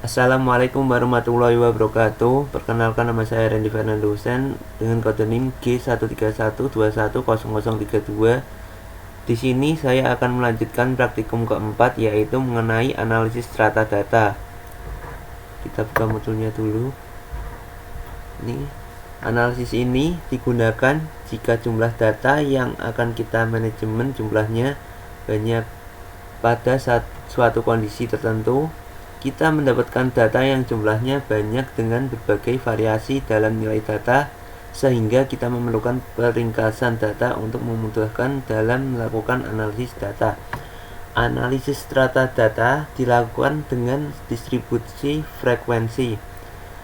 Assalamualaikum warahmatullahi wabarakatuh. Perkenalkan, nama saya Randy Fernando Husen dengan kode NIM G131210032. Di sini saya akan melanjutkan praktikum keempat, yaitu mengenai analisis strata data. Kita buka modulnya dulu. Ini analisis ini digunakan jika jumlah data yang akan kita manajemen jumlahnya banyak. Pada suatu kondisi tertentu, kita mendapatkan data yang jumlahnya banyak dengan berbagai variasi dalam nilai data, sehingga kita memerlukan peringkasan data untuk memudahkan dalam melakukan analisis data. Analisis strata data dilakukan dengan distribusi frekuensi.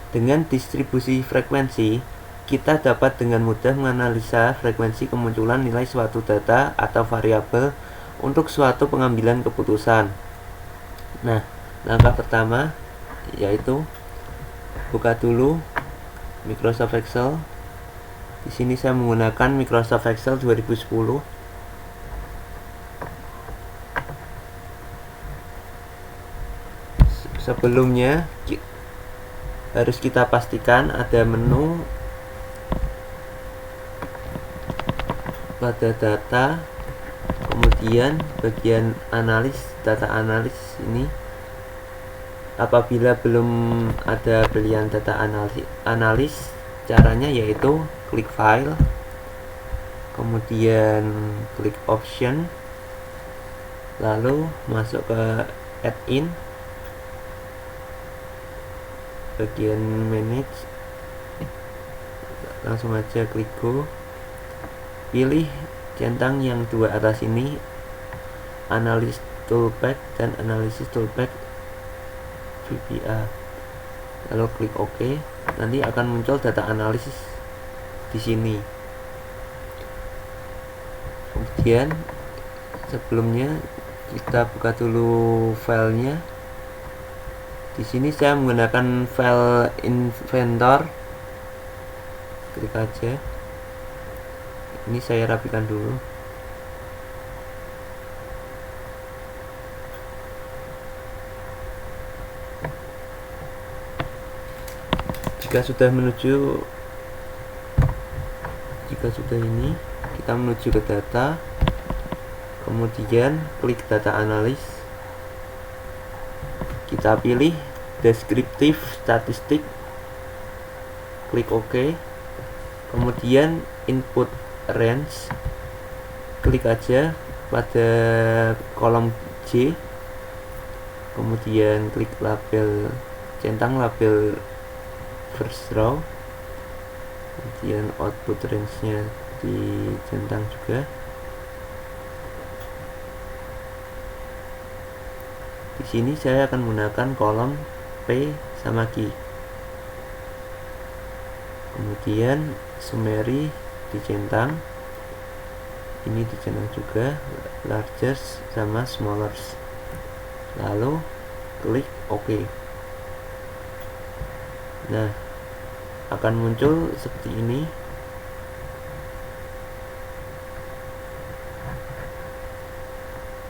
Dengan distribusi frekuensi, kita dapat dengan mudah menganalisa frekuensi kemunculan nilai suatu data atau variabel untuk suatu pengambilan keputusan. Nah, langkah pertama yaitu buka dulu Microsoft Excel. Di sini saya menggunakan Microsoft Excel 2010. Sebelumnya harus kita pastikan ada menu pada data, kemudian bagian data analis ini. Apabila belum ada pilihan data analis, caranya yaitu klik file, kemudian klik option, lalu masuk ke add-in, bagian manage, langsung aja klik go. Pilih centang yang dua atas ini, analysis toolpath dan analisis toolpath VBA, lalu klik OK. Nanti akan muncul data analisis di sini. Kemudian sebelumnya kita buka dulu filenya. Di sini saya menggunakan file inventor. Klik aja. Ini saya rapikan dulu. Jika sudah ini, kita menuju ke data, kemudian klik data analis, kita pilih deskriptif statistik, klik OK, kemudian input range, klik aja pada kolom J, kemudian klik label centang label first row, kemudian output range-nya dicentang juga. Di sini saya akan menggunakan kolom P sama Q. Kemudian summary dicentang, ini dicentang juga, largest sama smallest, lalu klik OK. Nah, akan muncul seperti ini.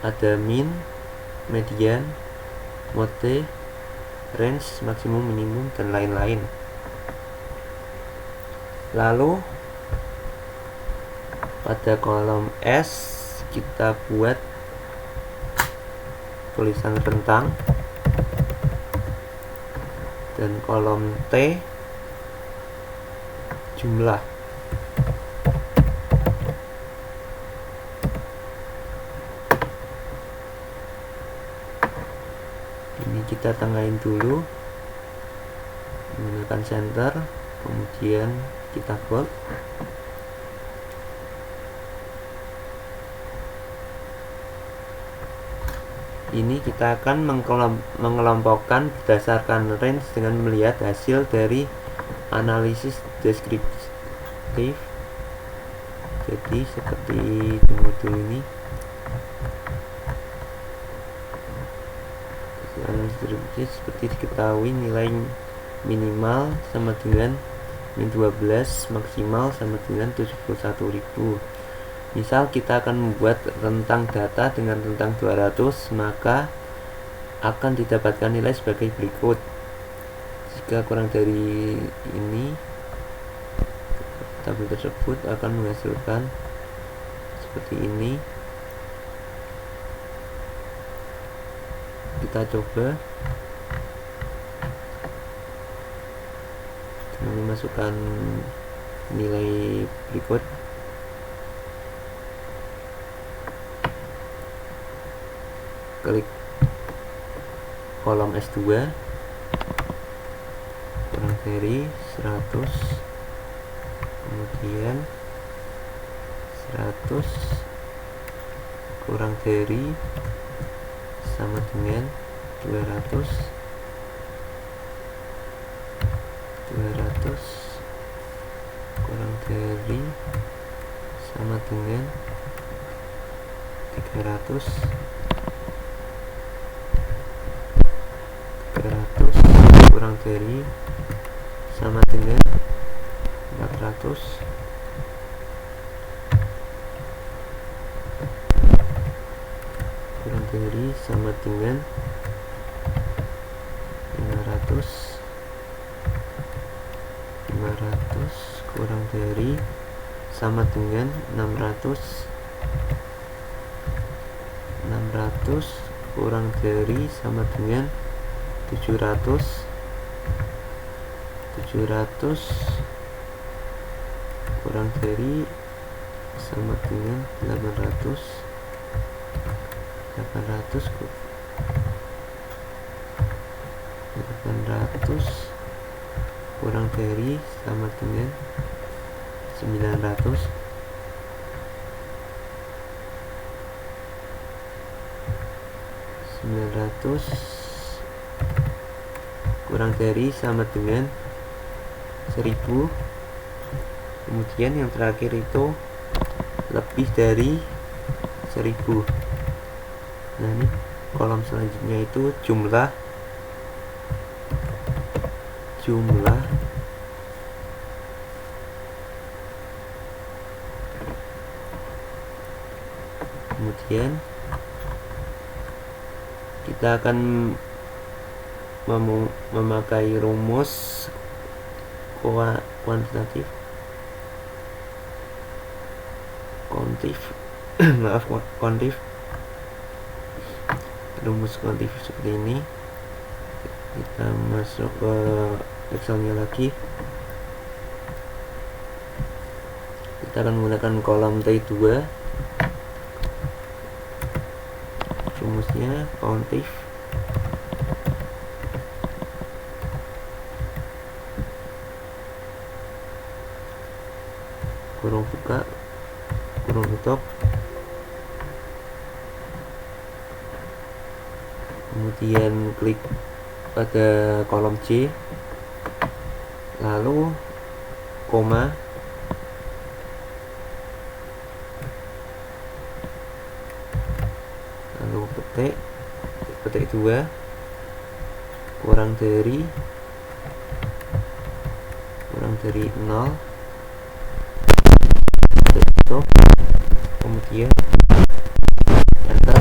Ada min, median, mode, range, maksimum, minimum, dan lain-lain. Lalu pada kolom S kita buat tulisan rentang, dan kolom T jumlah. Ini kita tengahin dulu menggunakan center, kemudian kita bold. Ini kita akan mengelompokkan berdasarkan range dengan melihat hasil dari analisis deskriptif. Jadi seperti di modul ini, analisis deskriptif seperti diketahui nilai minimal sama dengan min 12, maksimal sama dengan 71.000. Misal kita akan membuat rentang data dengan rentang 200, maka akan didapatkan nilai sebagai berikut. Jika kurang dari ini, tabel tersebut akan menghasilkan seperti ini. Kita coba. Kami masukkan nilai berikut. Klik kolom S2, kurang dari 100, kemudian 100 kurang dari sama dengan 200 kurang dari sama dengan 300 kurang dari sama dengan 400 kurang dari sama dengan 500 kurang dari sama dengan 600 kurang dari sama dengan 700 kurang dari sama dengan 800 kurang dari sama dengan 900 kurang dari sama dengan 1000. Kemudian yang terakhir itu lebih dari 1000. Nah, ini kolom selanjutnya itu jumlah kemudian kita akan memakai rumus kuantitatif rumus kuantif seperti ini. Kita masuk ke Excelnya lagi. Kita akan menggunakan kolom T2. Rumusnya kuantif kurung buka kurung tutup, kemudian klik pada kolom C, lalu koma, lalu petik 2 kurang dari 0, tutup, kemudian enter.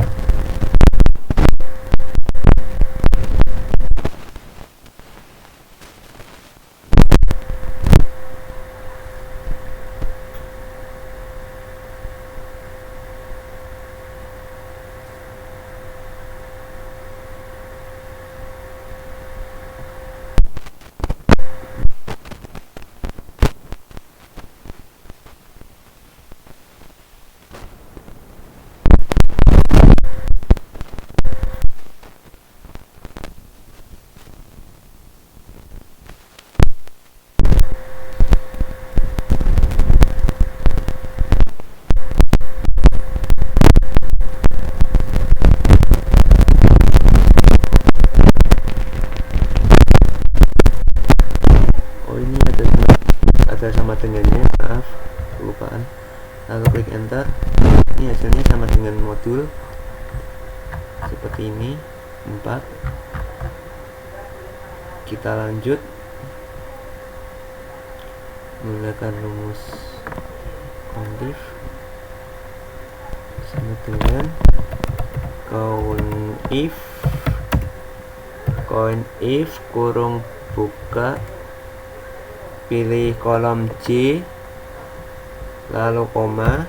Ada sama dengannya, maaf kelupaan. Lalu klik enter. Ini hasilnya sama dengan modul seperti ini 4. Kita lanjut menggunakan rumus kuantif sama dengan count if kurung buka, pilih kolom C, lalu koma,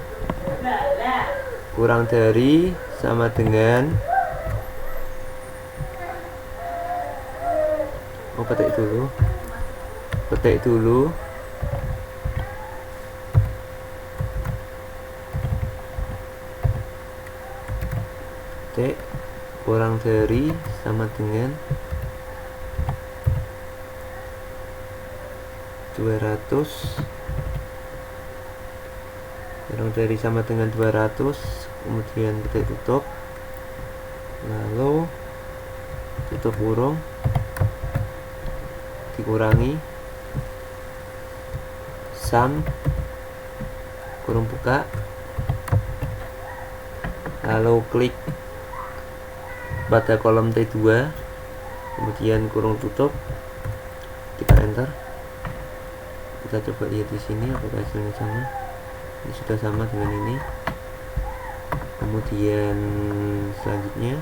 kurang dari sama dengan, petik dulu petik kurang dari sama dengan 200, kurang dari sama dengan 200, kemudian petik tutup, lalu tutup kurung, dikurangi sum, kurung buka, lalu klik pada kolom T2, kemudian kurung tutup, tekan enter. Kita coba lihat di sini apakah hasilnya sama. Ini sudah sama dengan ini. Kemudian selanjutnya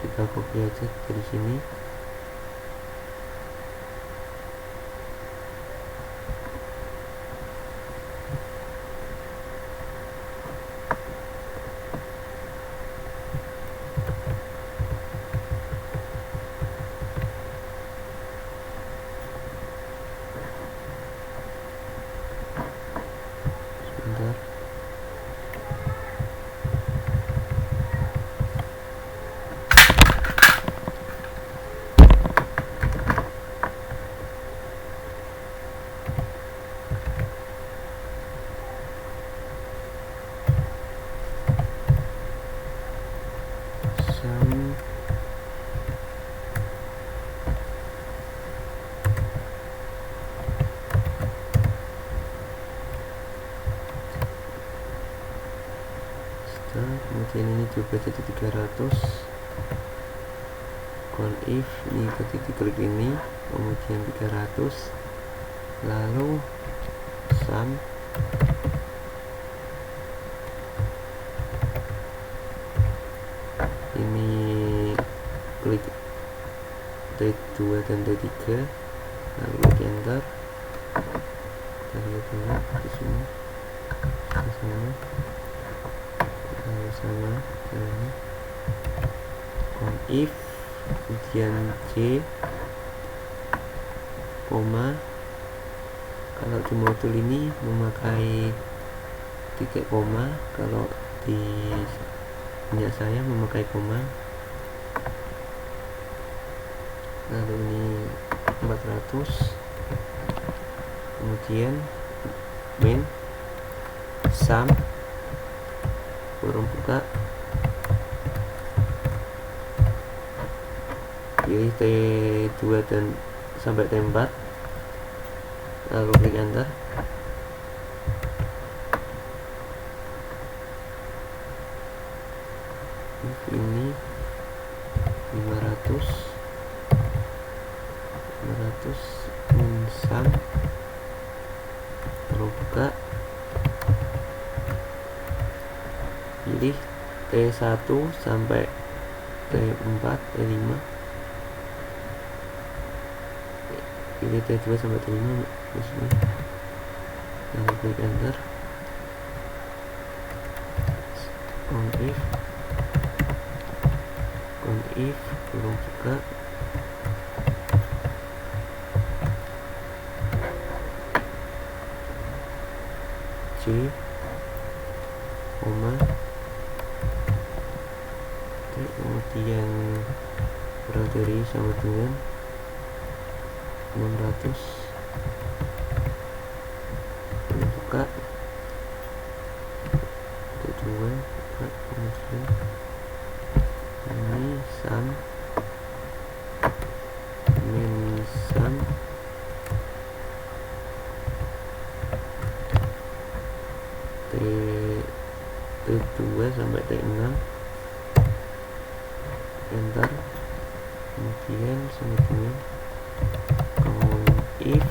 kita copy aja dari sini. Sebentar. Sum kemudian ini juga jadi 300. Call if ini tadi diklik ini, kemudian 300, lalu sum ini klik T2 dan T3, lalu klik enter. Kita lihat dulu di sini sama, lalu sama ini. Call if kemudian C, koma, kalau di modul ini memakai 3 koma, kalau di punya saya memakai koma. Lalu ini 400, kemudian main sum, kurung buka, pilih T2 dan sampai T4, lalu klik enter. Ini 500 min sum, kurung buka, pilih T1 sampai T4, T5, pilih T2 sampai T5 di sini, lalu klik enter. If kurung buka, C, koma, kemudian kurang dari sama dengan 600, buka, T2 buka, kemudian ini sum min sum T2 sampai T6, enter. Kemudian sama dengan if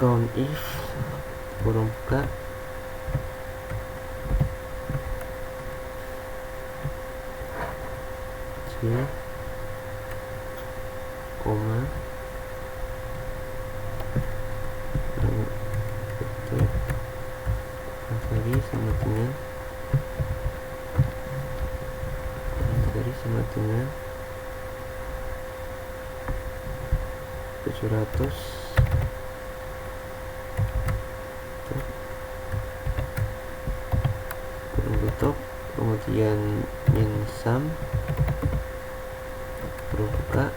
count if kurung buka J koma dari sama dengan 700 kurung tutup, kemudian min sum kurung buka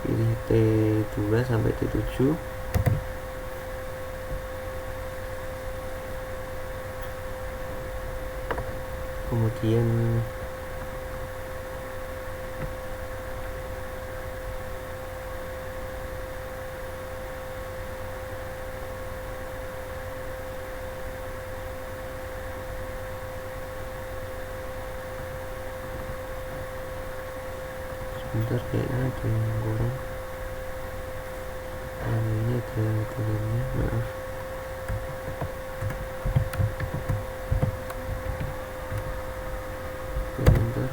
pilih T2 sampai T7, kemudian sebentar, kayaknya ada yang kurang. Ini ada tulisannya, maaf. Sebentar.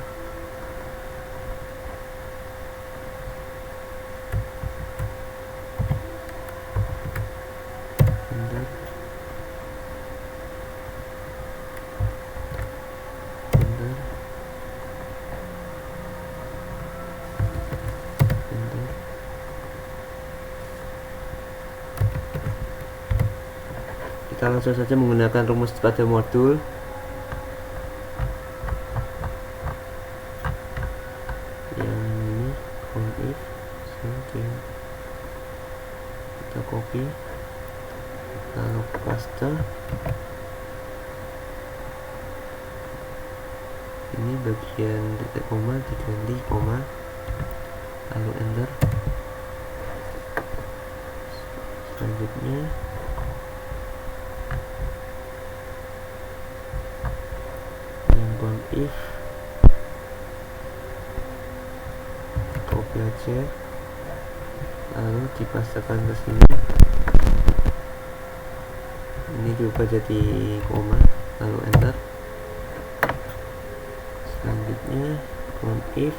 Kita langsung saja menggunakan rumus pada modul. Yang ini count if kita copy, lalu paste. Ini bagian titik koma diganti koma, lalu enter. Selanjutnya count if copy aja, lalu dipastekan ke sini. Ini diubah jadi koma, lalu enter. Selanjutnya count if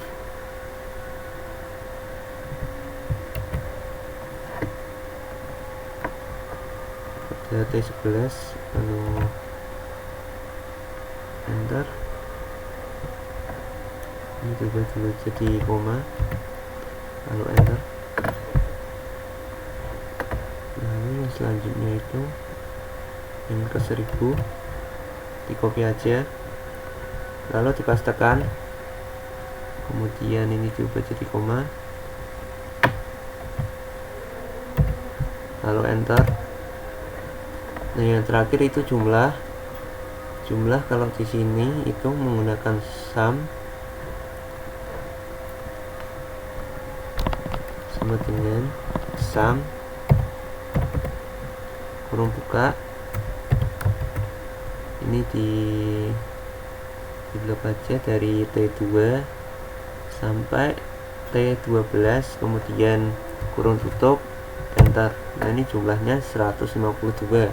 pada T11, lalu enter. Ini diubah dulu jadi koma, lalu enter. Lalu yang selanjutnya itu yang ke 1000 di copy aja, lalu dipastekan, kemudian ini diubah jadi koma, lalu enter. Nah, yang terakhir itu jumlah kalau di sini itu menggunakan sum sama dengan sum kurung buka, ini di blok aja dari T2 sampai T12, kemudian kurung tutup, enter. Nah, ini jumlahnya 152.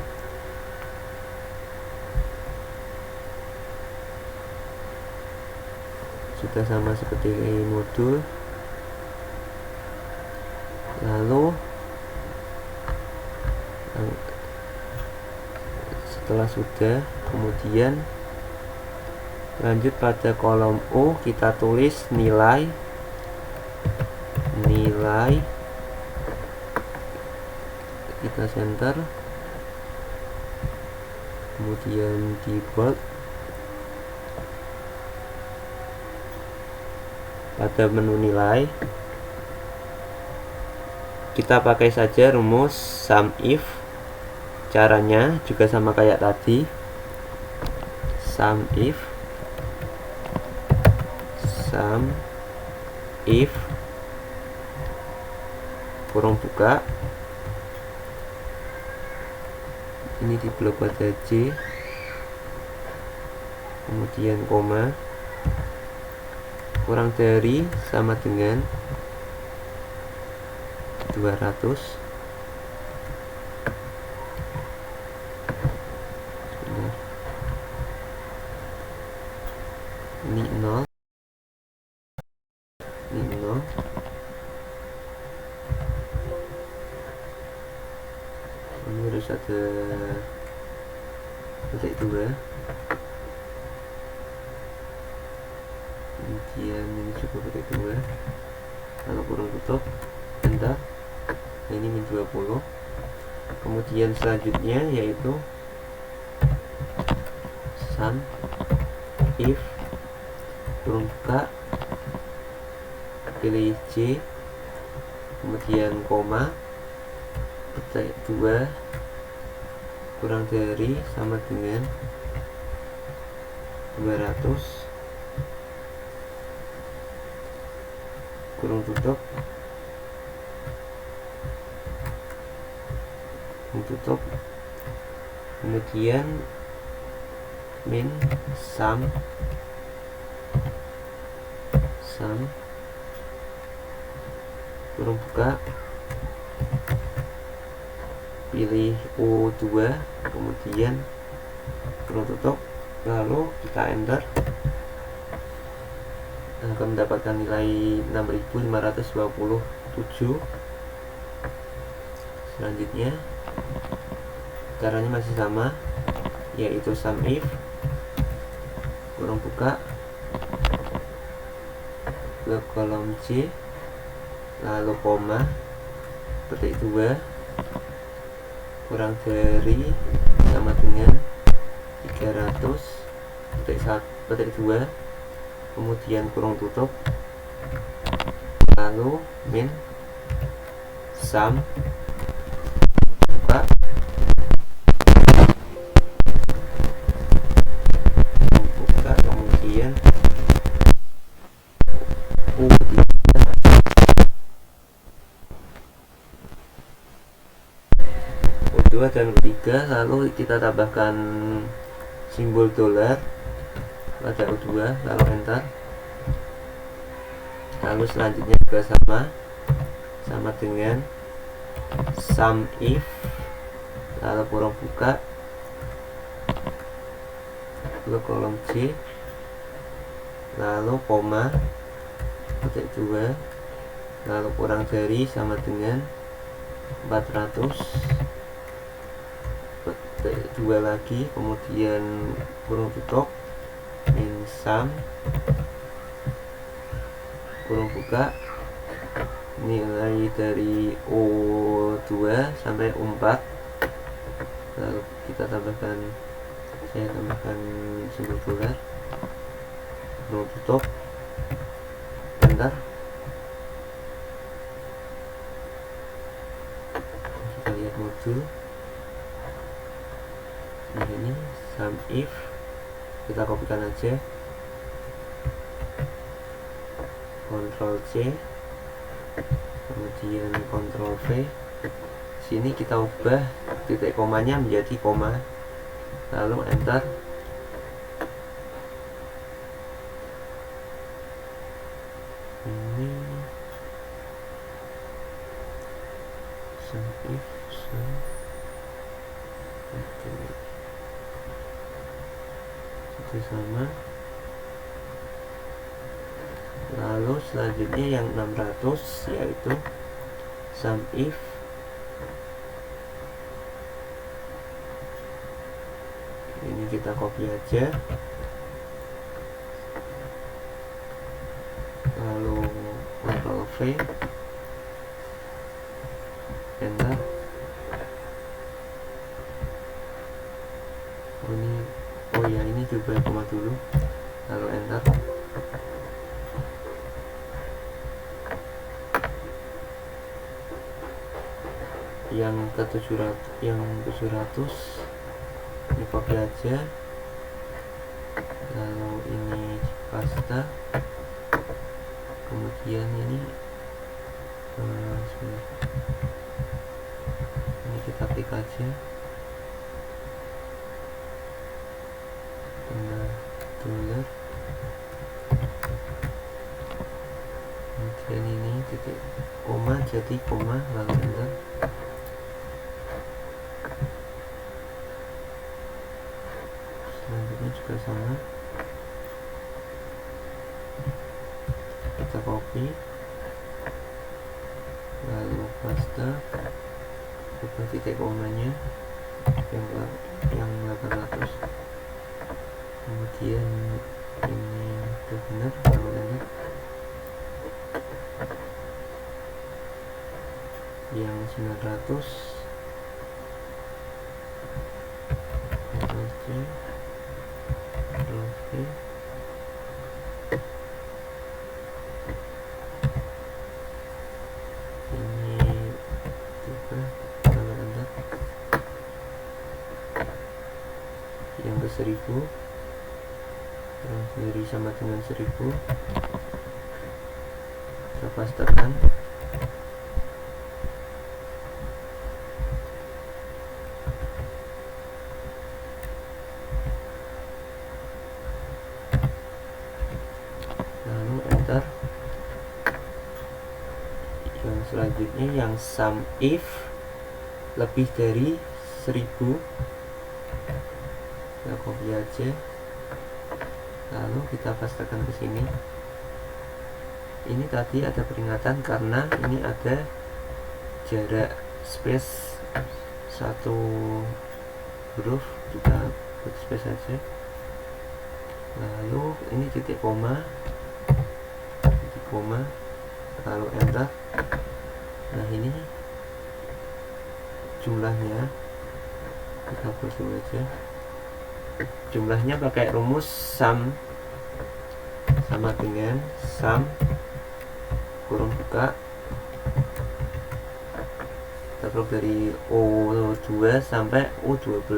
Sudah sama seperti modul. Lalu setelah sudah, kemudian lanjut pada kolom U, kita tulis nilai kita center, kemudian di bold. Pada menu nilai kita pakai saja rumus sum if. Caranya juga sama kayak tadi, sum if kurung buka, ini di blok pada J, kemudian koma, kurang dari sama dengan 200. Sebentar. Ini 0, ini 0. Ini harus ada petik 2, kemudian ini juga petik 2, lalu kurung tutup, enter. Nah, ini min 20. Kemudian selanjutnya yaitu sum if kurung buka, pilih C, kemudian koma, petik 2 kurang dari sama dengan 200, kurung tutup, kemudian min sum kurung buka, pilih O2, kemudian kurung tutup, lalu kita enter. Akan mendapatkan nilai 6527. Selanjutnya caranya masih sama, yaitu sum if kurung buka ke kolom C, lalu koma, petik 2 kurang dari sama dengan 300, petik 2, kemudian kurung tutup, lalu min sum buka, kemudian U3, U2 dan U3, lalu kita tambahkan simbol dolar pada U2, lalu enter. Lalu selanjutnya juga sama dengan sum if, lalu kurung buka ke kolom C, lalu koma, petik 2, lalu kurang dari sama dengan 400, petik 2 lagi, kemudian kurung tutup, min sum kurung buka, nilai dari O2 sampai O4, lalu kita tambahkan, saya tambahkan simbol dolar, kurung tutup, enter. Kita lihat modul. Nah, ini sum if, kita kopikan aja, Ctrl C, kemudian Ctrl V. Sini kita ubah titik komanya menjadi koma, lalu enter. Ini sum if sum itu sama. Lalu selanjutnya yang 600, yaitu sum if ini kita copy aja, lalu Ctrl V, enter. Ini coba koma dulu, lalu enter. Yang ke 700 ini copy aja, lalu ini pasta, kemudian ini ini kita klik aja, tambah dolar, kemudian ini kita titik koma jadi koma lalu enter. Selanjutnya juga sama, kita copy lalu paste, ubah titik komanya yang 800, kemudian ini udah benar, lalu enter. Yang 900 Ctrl C, Ctrl V, ini juga lalu enter. Yang ke 1000 sendiri sama dengan 1000, kita pastekan. Lalu enter. Yang selanjutnya yang sum if lebih dari 1000, kita copy aja, lalu kita pastekan ke sini. Ini tadi ada peringatan karena ini ada jarak space satu huruf, kita buat space aja. Lalu ini titik koma, lalu enter. Nah ini jumlahnya kita buat dulu aja. Jumlahnya pakai rumus sum sama dengan sum kurung buka, kita blok dari O2 sampai O12,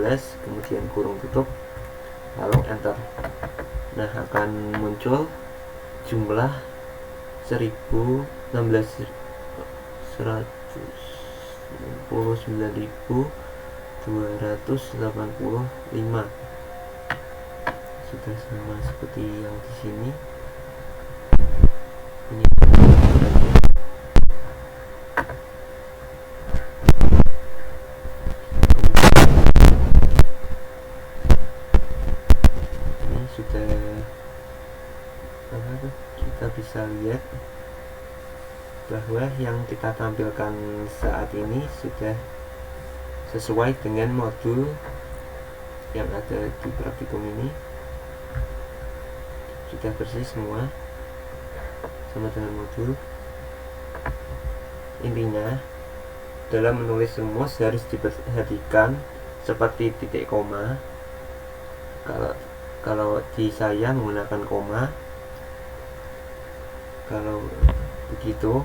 kemudian kurung tutup, lalu enter. Nah akan muncul jumlah 199.285. Sudah sama seperti yang di sini. Ini sudah kita bisa lihat bahwa yang kita tampilkan saat ini sudah sesuai dengan modul yang ada di praktikum ini. Sudah bersih semua sama dengan modul. Intinya dalam menulis rumus harus diperhatikan seperti titik koma. Kalau di saya menggunakan koma. Kalau begitu,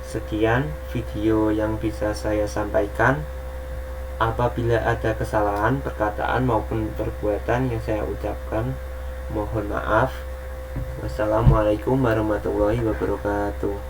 sekian video yang bisa saya sampaikan. Apabila ada kesalahan perkataan maupun perbuatan yang saya ucapkan, mohon maaf. Wassalamualaikum warahmatullahi wabarakatuh.